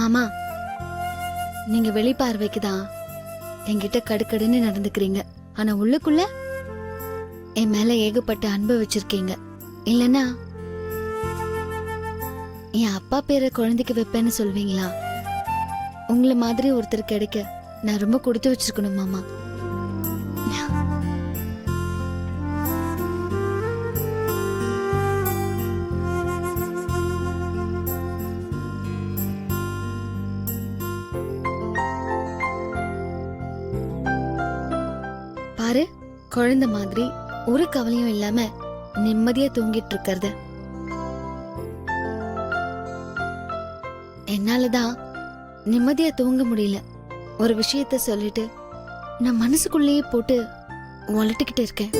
மாமா, நீங்க வெளிப்பார்வைக்கு தான் என்கிட்ட கடுக்கடுன்னு நடந்துக்கிறீங்க. ஆனா உள்ளுக்குள்ள என் மேல ஏகப்பட்ட அன்பு வச்சிருக்கீங்க. இல்லனா என் அப்பா பேரை குழந்தைக்கு வைப்பேன்னு சொல்வீங்களா? உங்களை மாதிரி ஒருத்தர் கிடைக்க நான் ரொம்ப கொடுத்து வச்சிருக்கணும் மாமா. பாரு, குழந்தை மாதிரி ஒரு கவலையும் இல்லாம நிம்மதியா தூங்கிட்டு இருக்கிறது. என்னாலதான் நிம்மதியா தூங்க முடியல. ஒரு விஷயத்த சொல்லிட்டு நான் மனசுக்குள்ளேயே போட்டு வளர்த்துக்கிட்டு இருக்கேன்.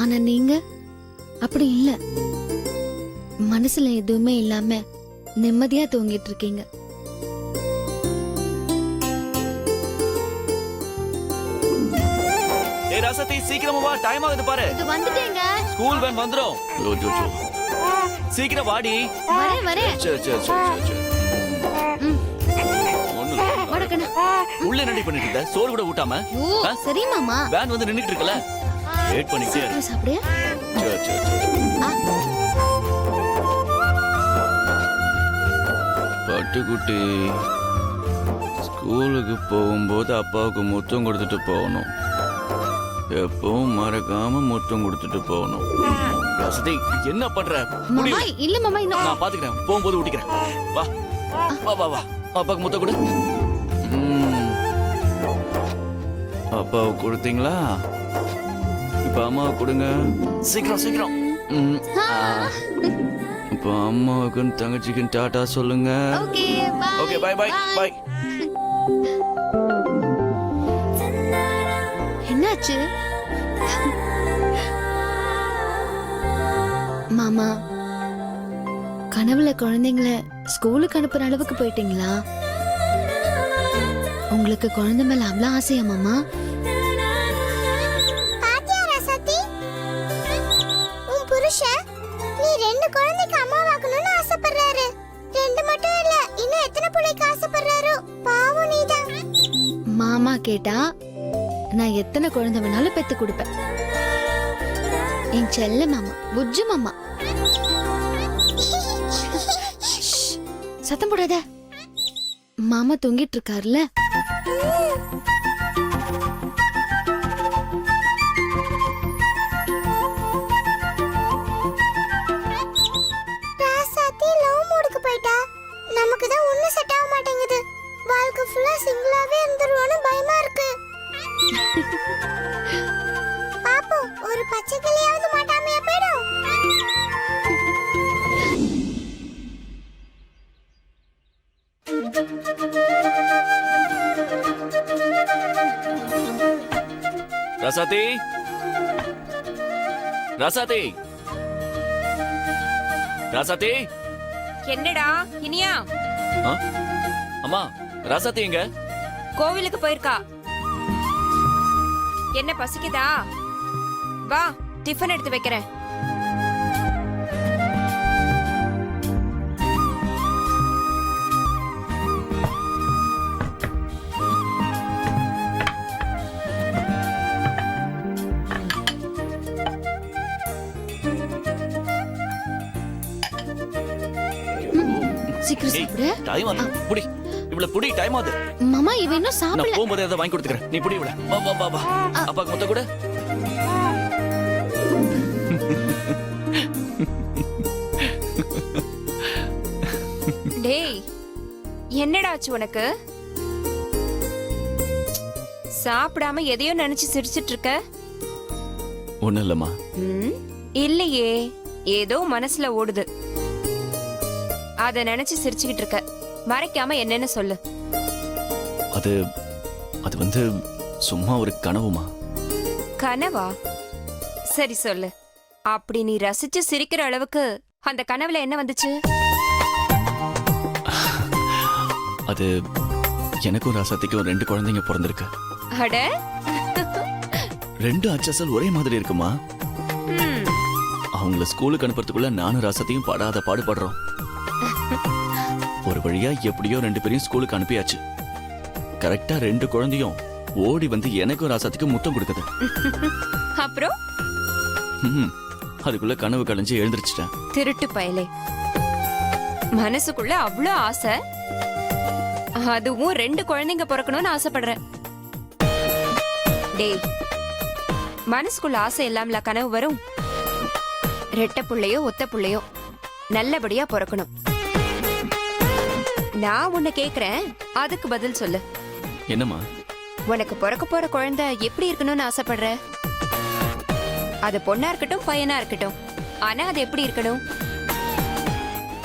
ஆனா நீங்க அப்படி இல்ல. மனசுல எதுவுமே இல்லாம நிம்மதியா தூங்கிட்டு இருக்கீங்க. ராசாத்தி, சீக்கிரமா வா, டைம் ஆகுது பாரு. இது வந்துட்டேங்க. ஸ்கூல் வேன் வந்துரும். சீக்கிரம் வாடி. வரேன் வரேன். உள்ள என்னடி பண்ணிட்டு இருக்க? சோறு கூட ஊட்டாம? சரி மாமா. வேன் வந்து நின்னுட்டு இருக்கல, வெயிட் பண்ணிட்டே இரு. சாப்பிடு. பட்டுக்குட்டி, ஸ்கூலுக்கு போகும்போது அப்பாவுக்கு முத்தம் கொடுத்துட்டு போகணும். எப்பவும் மறக்காம முத்தம் கொடுத்துட்டு போகணும். வசதி, என்ன பண்ற? மாமா, இல்ல மாமா, நான் பாத்துக்கிறேன். போகும்போது ஊட்டிக்கிறேன். வா வா வா வா. அப்பாவுக்கு முத்தம் கொடு. அப்பாவுக்கு கொடுத்தீங்களா? இப்ப அம்மாவுக்கு கொடுங்க. சீக்கிரம் சீக்கிரம். இப்ப அம்மாவுக்கும் தங்கச்சிக்கும் டாடா சொல்லுங்க. Okay, bye bye bye. என்னாச்சு மாமா? கனவுல குழந்தைங்கள ஸ்கூலுக்கு அனுப்புற அளவுக்கு போயிட்டீங்களா? உங்களுக்கு குழந்தை மேல அவ்வளவு ஆசையா மாமா? பாத்தியா ராசாத்தி, உன் புருஷன் நீ 2 குழந்தைக்கு அம்மாவாக்கணும்னு ஆசைப்படுறாரு. 2 மட்டும் இல்ல, இன்னும் எத்தனை பிள்ளைக்கு ஆசைப்படுறாரோ. பாவம் நீதான். மாமா கேட்டா நான் எத்தனை குழந்தை வேணாலும் பெத்து கொடுப்பேன். என் செல்ல மாமா, புஜ்ஜு மாமா. சத்தம் போடாத. மாமா தூங்கிட்டு இருக்காருல. ராசாத்தி லவ் மூடுக்கு போயிட்டா. நமக்கு தான் ஒண்ணு செட் ஆக மாட்டேங்குது. வாழ்க்கை ஃபுல்லா சிங்கிளாவே இருந்துருவோன்னு பயமா இருக்கு. பாப்போம், ஒரு பச்சை கிளியாவது மாட்டாமையா போயிடும். ராசாத்தி, ராசாத்தி, ராசாத்தி. என்னடா இனியா? அம்மா, ராசாத்தி எங்க? கோவிலுக்கு போயிருக்கா. என்ன பசிக்குதா? வா, டிஃபன் எடுத்து வைக்கிறேன். சீக்கிரம் சாப்பிடு. டைம் ஆகுது. புடி இவ்வளவு புடி, டைம் ஆகுது. மாமா, இவ இன்னும் நான் சாப்பிடல. போகும்போது அதை வாங்கி கொடுத்துக்கிறேன். நீ புடி இவ்வளவு. வா வா வா வா. அப்பாக்கு முத்த கூட. டேய், என்னடா ஆச்சு உனக்கு? சாப்பிடாம எதையோ நினைச்சு சிரிச்சிட்டு இருக்க. ஒண்ணும் இல்லம்மா. இல்லையே, ஏதோ மனசுல ஓடுது. அத நினைச்சு சிரிச்சுக்கிட்டு இருக்க. மறைக்காம என்னன்னு சொல்லு. அது அது வந்து சும்மா ஒரு கனவுமா. கனவா? சரி சொல்லு. அப்படி நீ ரசிச்சு சிரிக்கிற அளவுக்கு அந்த கனவுல என்ன வந்துச்சு? அது எனக்கும் ராசாத்திக்கும் 2 குழந்தைங்க பிறந்திருக்கு. அட, 2 அச்சசல் ஒரே மாதிரி இருக்குமா? அவங்கள ஸ்கூலுக்கு அனுப்புறதுக்குள்ள நானும் ராசாத்தியும் படாத பாடுபடுறோம். ஒரு வழியா எப்படியோ 2 பேரையும் ஸ்கூலுக்கு அனுப்பியாச்சு. கரெக்டா 2 குழந்தையும் ஓடி வந்து எனக்கும் ராசாத்துக்கு முத்தம் கொடுக்குது. அப்புறம் ம்ஹும். அதுக்குள்ள கனவு கலைஞ்சு எழுந்திருச்சிட்டேன். திருட்டு பயலே, மனசுக்குள்ள அவ்வளோ ஆசை, அதுவும் 2 குழந்தைங்க பிறக்கணும்னு ஆசைப்படுறேன். டேய், மனசுக்குள்ள ஆசை இல்லாமல கனவு வரும்? ரெட்டை புள்ளையோ ஒத்த புள்ளையோ நல்லபடியா பிறக்கணும். நான் உன்னை கேக்குறேன், அதுக்கு பதில் சொல்லு. என்னம்மா? உனக்கு பிறக்க போற குழந்தை எப்படி இருக்கணும்னு ஆசைப்படுற? அது பொண்ணா இருக்கட்டும் பையனா இருக்கட்டும், ஆனா அது எப்படி இருக்கணும்?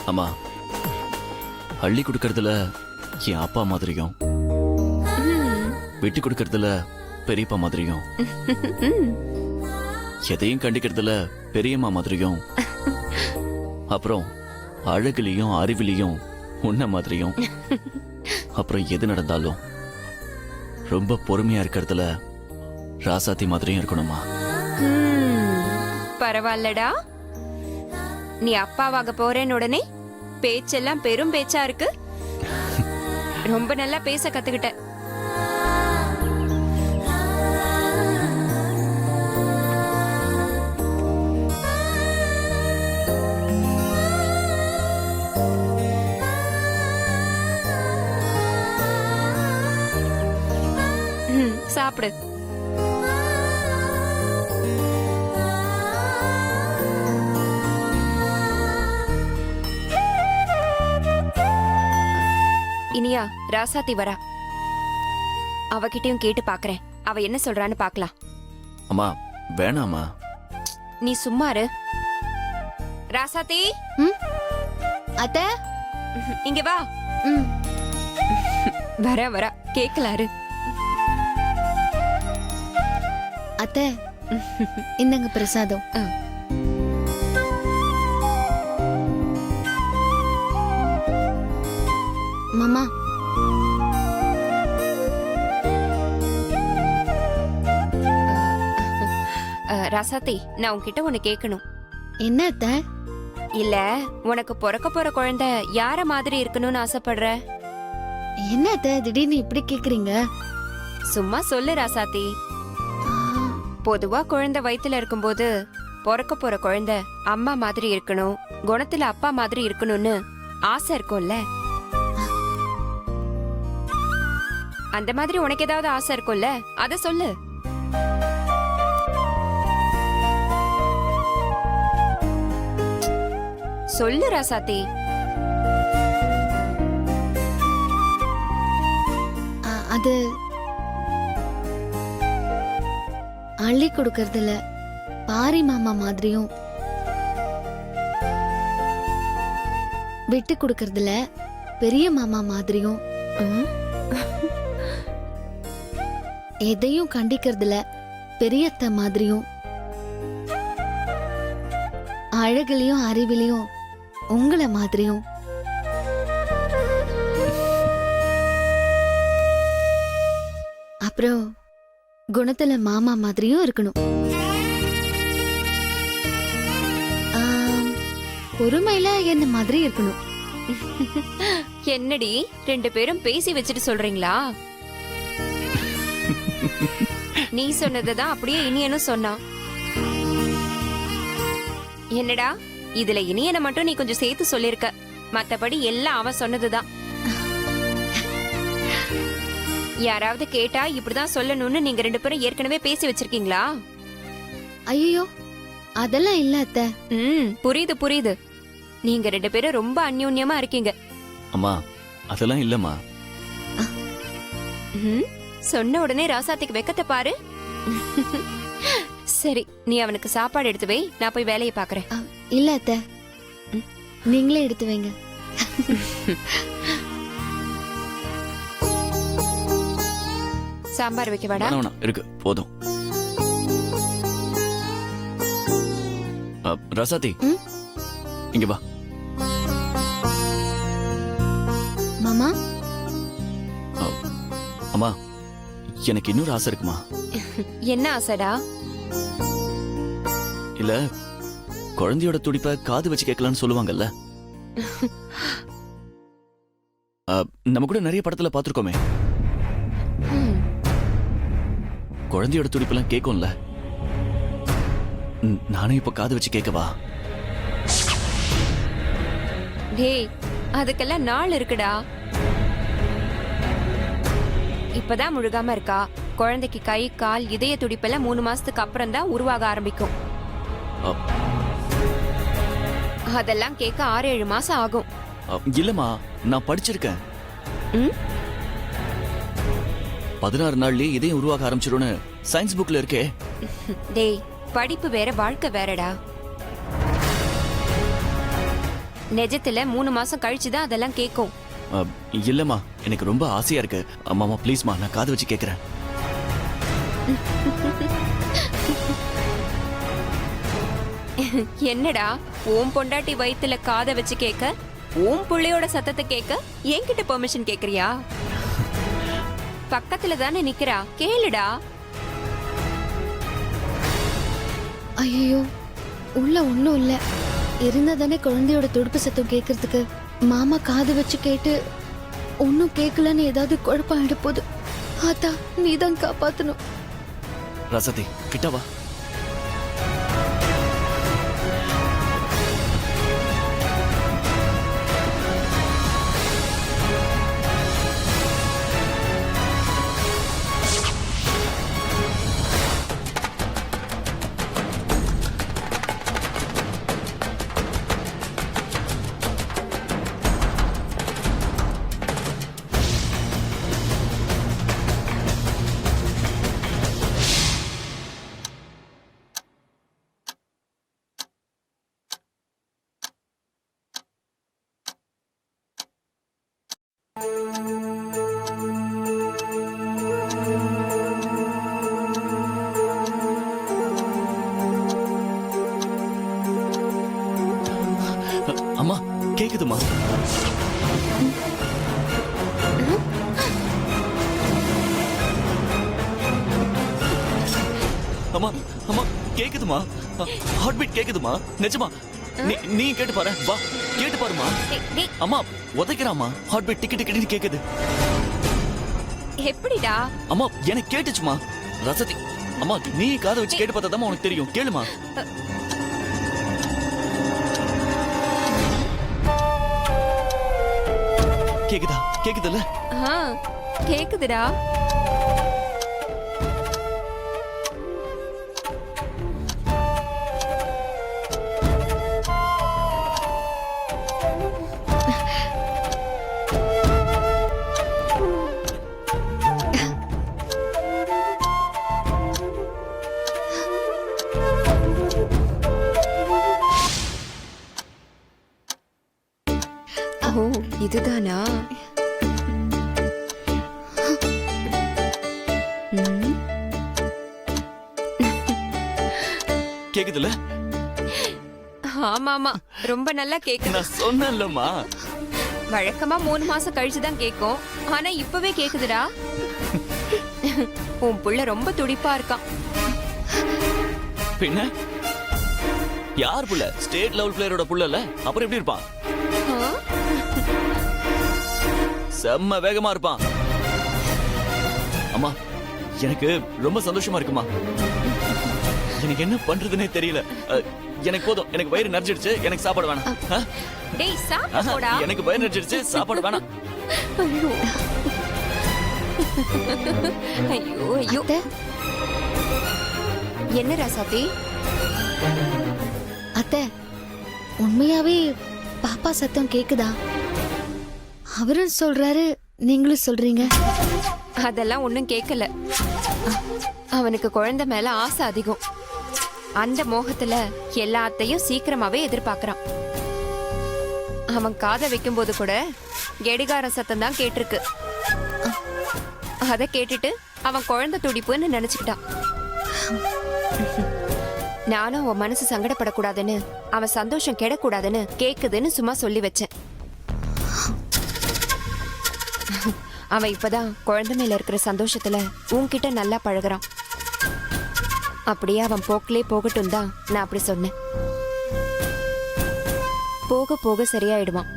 அம்மா, அள்ளி கொடுக்கறதுல என் அப்பா மாதிரியும், விட்டு கொடுக்கறதுல பெரியப்பா மாதிரியும், எதையும் கண்டிக்கிறதுல பெரியம்மா மாதிரியும், அப்புறம் அழகுலையும் அறிவிலையும் உன்ன மாதிரியும், அப்புறம் எது நடந்தாலும் ரொம்ப பொறுமையா இருக்கிறதுல ராசாத்தி மாதிரியும் இருக்கணுமா? பரவாயில்லடா, நீ அப்பாவாக போறேன்னு உடனே பேச்செல்லாம் பெரும் பேச்சா இருக்கு. ரொம்ப நல்லா பேச கத்துக்கிட்ட. சாப்பிடு. இனியா, ராசாத்தி வரா. அவகிட்டயும் கேட்டு பாக்குறேன், அவ என்ன சொல்றான்னு பாக்கலாம். அம்மா வேணாமா, நீ சும்மா இரு. ராசாத்தி, அத்தை. இங்க வா. ம். வர கேக்கலாரு. அத்தை, இந்தங்க பிரசாதம். மாமா, ராசாத்தி, நான் உன்கிட்ட ஒண்ணு கேட்கணும். என்ன அத்தை? இல்ல, உனக்கு பிறக்க போற குழந்தை யார மாதிரி இருக்கணும்னு ஆசைப்படுற? என்ன அத்தை திடீர்னு இப்படி கேக்குறீங்க? சும்மா சொல்லு ராசாத்தி. பொதுவா குழந்தை வயித்துல இருக்கும்போது பிறக்க போற குழந்தை அம்மா மாதிரி இருக்கணும், குணத்துல அப்பா மாதிரி இருக்கணும்னு ஆசை இருக்கும்ல? அந்த மாதிரி உனக்கு ஏதாவது ஆசை இருக்கும்ல, அத சொல்லு. சொல்லு ராசாத்தி. அது அள்ளி கொடுக்கறதுல பாரி மாமா மாதிரியும், விட்டு கொடுக்கறதுல பெரிய மாமா மாதிரியும், எதையும் கண்டிக்கிறதுல பெரியத்த மாதிரியும், அழகுலயும் அறிவிலையும் உங்களை மாதிரியும், அப்புறம் குணத்துல மாமா மாதிரியும் இருக்கணும். பொறுமையில என்ன மாதிரி இருக்கணும். என்னடி 2 பேரும் பேசி வச்சுட்டு சொல்றீங்களா? நீ சொன்னதுதான் அப்படியே இனியனும் சொன்னான். என்னடா, இதுல இனியனை மட்டும் நீ கொஞ்சம் சேர்த்து சொல்லிருக்க, மத்தபடி எல்லாம் அவன் சொன்னதுதான். யாராவது கேட்டா இப்படிதான் சொல்லணும்னு நீங்க 2 பேரும் ஏற்கனவே பேசி வச்சிருக்கீங்களா? ஐயோ, அதெல்லாம் இல்ல அத்தை. புரியுது. நீங்க 2 பேரும் ரொம்ப அந்யோன்யமா இருக்கீங்க. அம்மா அதெல்லாம் இல்லம்மா. சொன்ன உடனே ராசாத்திக்கு வெக்கத்தை பாரு. சரி, நீ அவனுக்கு சாப்பாடு எடுத்து வை, நான் போய் வேலையை பாக்குறேன். இல்ல அத்தை, நீங்களே எடுத்து வைங்க. சாம்பார் வைக்க வாடா. வேணாம், இருக்கு போதும். ரசாத்தி, இங்க வா. மாமா, அம்மா எனக்கு இன்னொரு ஆசை இருக்குமா. என்ன ஆசைடா? இல்ல, குழந்தையோட துடிப்பை காது வச்சு கேட்கலான்னு சொல்லுவாங்கல்ல. நம்ம கூட நிறைய படத்துல பாத்துருக்கோமே. குழந்தையோட துடிப்பெல்லாம் கேட்கும்ல. நானும் இப்ப காது வச்சு கேட்கவா? டேய், அதுக்கெல்லாம் நாள் இருக்குடா. இப்பதான் முழுகாம இருக்கா. குழந்தைக்கு கை கால் இதய துடிப்பெல்லாம் 3 மாசத்துக்கு அப்புறம் தான் உருவாக ஆரம்பிக்கும். அதெல்லாம் கேட்க 6-7 மாசம் ஆகும். இல்லம்மா, நான் படிச்சிருக்கேன். ம்? 16 நாள்லயே இதயம் உருவாக ஆரம்பிச்சிரும்னு சயின்ஸ் புக்ல இருக்கே. டேய், படிப்பு வேற வாழ்க்கை வேறடா. நிஜத்துல 3 மாசம் கழிச்சுதான் அதெல்லாம் கேட்கும். இல்லம்மா, எனக்கு ரொம்ப ஆசையா இருக்கு. அம்மாமா ப்ளீஸ்மா, நான் காது வச்சு கேக்குறேன். என்னடா, ஓம் பொண்டாட்டி வயித்துல காதை வச்சு கேட்க, ஓம் புள்ளையோட சத்தத்தை கேட்க என்கிட்ட பெர்மிஷன் கேக்குறியா? பக்கத்துல தானே நிக்கிறா, கேளுடா. ஐயோ, உள்ள ஒண்ணும் இல்ல. இருந்தா தானே குழந்தையோட துடுப்பு சத்தம் கேட்கறதுக்கு. மாமா காது வச்சு கேட்டு ஒன்னும் கேட்கலன்னு ஏதாவது குழப்பம் ஆயிட போகுது. ஆத்தா, நீதான் காப்பாத்தணும். ரசதி, கிட்டவா. அம்மா, கேக்குதுமா? அம்மா, அம்மா கேக்குதுமா? ஹார்ட் பீட் கேக்குதுமா? நிஜமா? நீ கேட்டு பாரு. வா, கேட்டு பாருமா. அம்மா, உதைக்கிறாமா. ஹார்ட் பீட் டிக்கி டிக்கி கேக்குது. எப்படிடா? அம்மா, எனக்கு கேட்டுச்சுமா. ரசதி, அம்மா நீ காதை வச்சு கேட்டு பார்த்தா உனக்கு தெரியும். கேளுமா. கேக்குதா? கேக்குதுல்ல? கேக்குதுடா. ஓ, இதுதானா? கேக்குதுல்ல? ஆமாமா, ரொம்ப நல்லா கேக்குது. நான் சொன்னேன்லம்மா. வழக்கமா 3 மாசம் கழிச்சுதான் கேக்கும். ஆனா இப்பவே கேக்குதுடா. உன் புள்ள ரொம்ப துடிப்பா இருக்கான். பின்ன யார் புள்ள? ஸ்டேட் லெவல் பிளேயரோட புள்ள இல்ல, அப்புறம் எப்படி இருப்பான்? செம்ம வேகமா இருப்பான். அம்மா, எனக்கு ரொம்ப சந்தோஷமா இருக்குமா. எனக்கு என்ன பண்றதுன்னே தெரியல. எனக்கு போதும், எனக்கு வயிறு நிறைஞ்சிடுச்சு. எனக்கு சாப்பாடு வேணாம். டேய், சாப்பிடுடா. எனக்கு வயிறு நிறைஞ்சிடுச்சு, சாப்பாடு வேணாம். ஐயோ ஐயோ ஐயோ. என்ன ராசாத்தி? அத்தை, உண்மையாவே பாப்பா சத்தம் கேக்குதா? அவரும் சொல்றாரு, நீங்களும் சொல்றீங்க. அதெல்லாம் ஒண்ணும் கேட்கல. அவனுக்கு குழந்தை மேல ஆசை அதிகம். அந்த மோகத்துல எல்லாத்தையும் சீக்கிரமாவே எதிர்பார்க்கறான். அவன் காதை வைக்கும் போது கூட கெடிகார சத்தம் தான் கேட்டிருக்கு. அத கேட்டுட்டு அவன் குழந்தை துடிப்புன்னு நினைச்சுக்கிட்டான். நானும் அவன் மனசு சங்கடப்படக்கூடாதுன்னு, அவன் சந்தோஷம் கெடக்கூடாதுன்னு கேக்குதுன்னு சும்மா சொல்லி வச்சேன். அவன் இப்பதான் குழந்தை மேல இருக்கிற சந்தோஷத்துல உன்கிட்ட நல்லா பழகுறான். அப்படியே அவன் போக்கிலே போகட்டும் தான் நான் அப்படி சொன்னேன். போக போக சரியாயிடுவான்.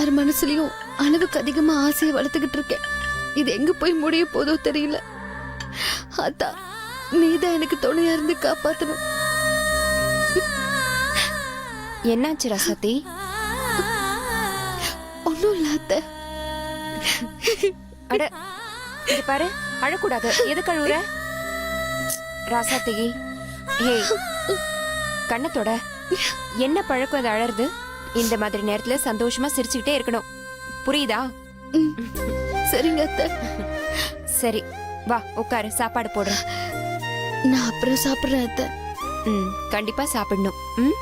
எல்லார் மனசுலயும் அளவுக்கு அதிகமா ஆசையை வளர்த்துக்கிட்டு இருக்கேன். இது எங்க போய் முடிய போதோ தெரியல. அதான் நீதான் எனக்கு துணையா இருந்து காப்பாத்தணும். என்னாச்சு ராசாத்தி? ஒண்ணும் இல்ல அத்தை. அட இது பாரு, அழக்கூடாது. எதுக்கு அழுவுற ராசாத்தி? ஏய் கண்ணத்தோட என்ன பழக்கம் அது அழறது? இந்த மாதிரி நேரத்துல சந்தோஷமா சிரிச்சுக்கிட்டே இருக்கணும், புரியுதா? சரிங்க அத்தை. சரி வா உட்காரு, சாப்பாடு போடுறேன். நான் அப்புறம் சாப்பிடுறேன் அத்தை. கண்டிப்பா சாப்பிடணும். ம்.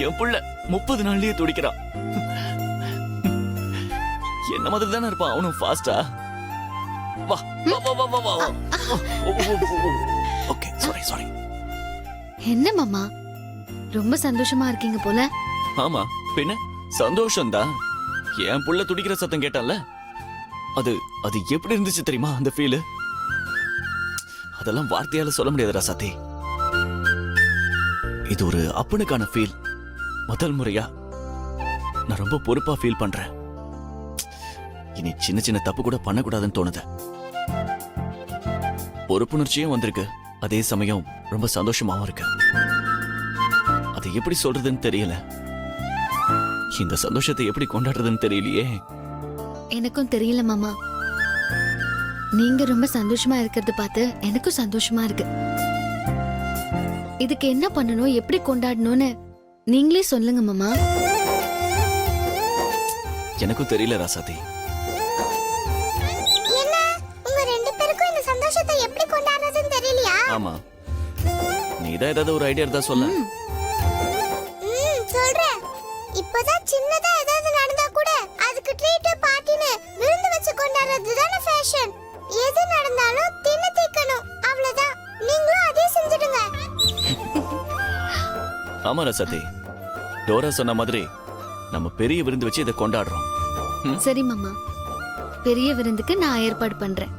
என் புள்ள 30 நாள்லயே துடிக்கிறான். என்ன மாதிரி தானே இருப்பான் அவனும் ஃபாஸ்டா. வா வா வா வா வா வா. Okay sorry. என்ன மாமா ரொம்ப சந்தோஷமா இருக்கீங்க போல. ஆமா பின்ன சந்தோஷம்தான். என் புள்ள துடிக்கிற சத்தம் கேட்டால அது எப்படி இருந்துச்சு தெரியுமா? அந்த ஃபீல் அதெல்லாம் வார்த்தையால சொல்ல முடியாது ராசாத்தி. இது ஒரு அப்பனுக்கான ஃபீல். முதல் முறையா நான் ரொம்ப பொறுப்பா ஃபீல் பண்றேன். இனி சின்ன சின்ன தப்பு கூட பண்ணக்கூடாதுன்னு தோணுது. பொறுப்புணர்ச்சியும் வந்திருக்கு, அதே சமயம் ரொம்ப சந்தோஷமாவும் இருக்கு. அதை எப்படி சொல்றதுன்னு தெரியல. இந்த சந்தோஷத்தை எப்படி கொண்டாடுறதுன்னு தெரியலையே. எனக்கும் தெரியல மாமா. நீங்க ரொம்ப சந்தோஷமா இருக்கிறது பார்த்து எனக்கும் சந்தோஷமா இருக்கு. இதுக்கு என்ன பண்ணணும், எப்படி கொண்டாடணும்னு நீங்களே சொல்லுங்க மாமா. எனக்கும் தெரியல ராசாத்தி. என்ன உங்க ரெண்டு பேருக்கும் இந்த சந்தோஷத்தை எப்படி கொண்டாடுறதுன்னு தெரியலையா? ஆமா, நீதான் ஏதாவது ஒரு ஐடியா இருந்தா சொல்ல. சொல்றேன். இப்போதான் சின்னதா ஏதாவது நடந்தா கூட அதுக்கு ட்ரீட் பார்ட்டின்னு விருந்து வச்சு கொண்டாடுறது தானே ஃபேஷன். எது நடந்தாலும் தின்னு தீக்கணும், அவ்வளவுதான். நீங்களும் அதே செஞ்சிடுங்க. ஆமா ராசாத்தி, டோரா சொன்ன மாதிரி நம்ம பெரிய விருந்து வச்சு இதை கொண்டாடுறோம். சரி மாமா, பெரிய விருந்துக்கு நான் ஏற்பாடு பண்றேன்.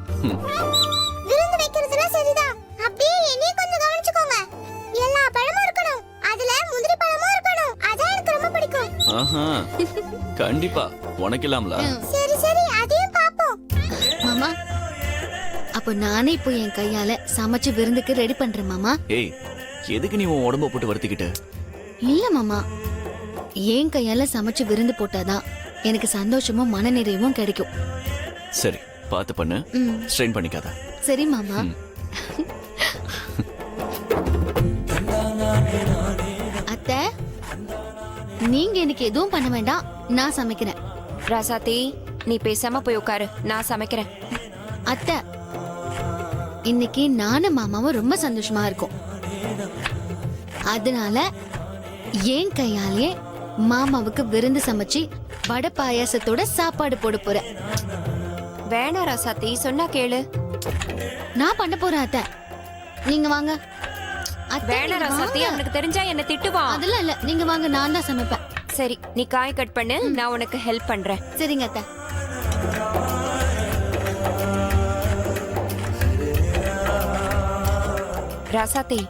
விருந்து வைக்கிறதுலாம் சரிதான், அப்படியே என்னைய கொஞ்சம் கவனிச்சுக்கோங்க. எல்லா பழமும் இருக்கணும், அதுல முந்திரி பழமும் இருக்கணும். அதான் எனக்கு ரொம்ப பிடிக்கும். ஆஹா, கண்டிப்பா உனக்கலாம்ல. சரி அதையும் பாப்போம். மாமா அப்போ நானே இப்போ என் கையால சமைச்சு விருந்துக்கு ரெடி பண்றேன் மாமா. ஏய், எதுக்கு நீ உன் உடம்ப போட்டு வருத்திக்கிட்டு? இல்ல மாமா, என் கையால சமைச்சு விருந்து போட்டாதான் எனக்கு சந்தோஷமும் மனநிறைவும் கிடைக்கும். சரி பார்த்து பண்ணு, ஸ்ட்ரெயின் பண்ணிக்காத. சரி மாமா. அத்தை, நீங்க எனக்கு எதுவும் பண்ண வேண்டாம், நான் சமைக்கிறேன். ராசாத்தி நீ பேசாம போய் உட்காரு, நான் சமைக்கிறேன். அத்தை, இன்னைக்கு நானும் மாமாவும் ரொம்ப சந்தோஷமா இருக்கோம். அதனால என் கையாலேயே மாமாவுக்கு விருந்து சமைச்சு வடை பாயாசத்தோட சாப்பாடு போட போறேன். வேணா ராசாத்தி, சொன்னா கேளு. நான் பண்ண போறேன் அத்தை, நீங்க வாங்க. அத்தை, வேணா நீங்க ராசாத்தி, வாங்க. அவனுக்கு தெரிஞ்சா என்ன திட்டுவான். அதெல்லாம் இல்ல, நீங்க வாங்க, நான் தான் சமைப்பேன். சரி நீ காய் கட் பண்ணு, நான் உனக்கு ஹெல்ப் பண்றேன். சரிங்க அத்தை. ராசாத்தி,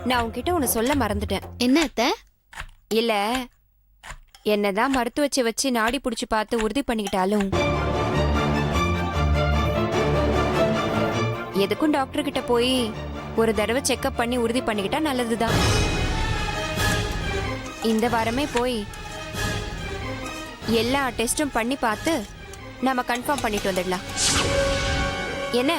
நான் உன்கிட்ட ஒன்னு சொல்ல மறந்துட்டேன். என்ன அத்தை? இல்ல, என்னதான் மருத்துவச்சி வச்சு நாடி புடிச்சு பார்த்து உறுதி பண்ணிக்கிட்டாலும் எதுக்கும் டாக்டர் கிட்ட போய் ஒரு தடவை செக்அப் பண்ணி உறுதி பண்ணிக்கிட்டா நல்லதுதான். இந்த வாரமே போய் எல்லா டெஸ்டும் பண்ணி பார்த்து நாம கன்ஃபார்ம் பண்ணிட்டு வந்துடலாம். என்ன?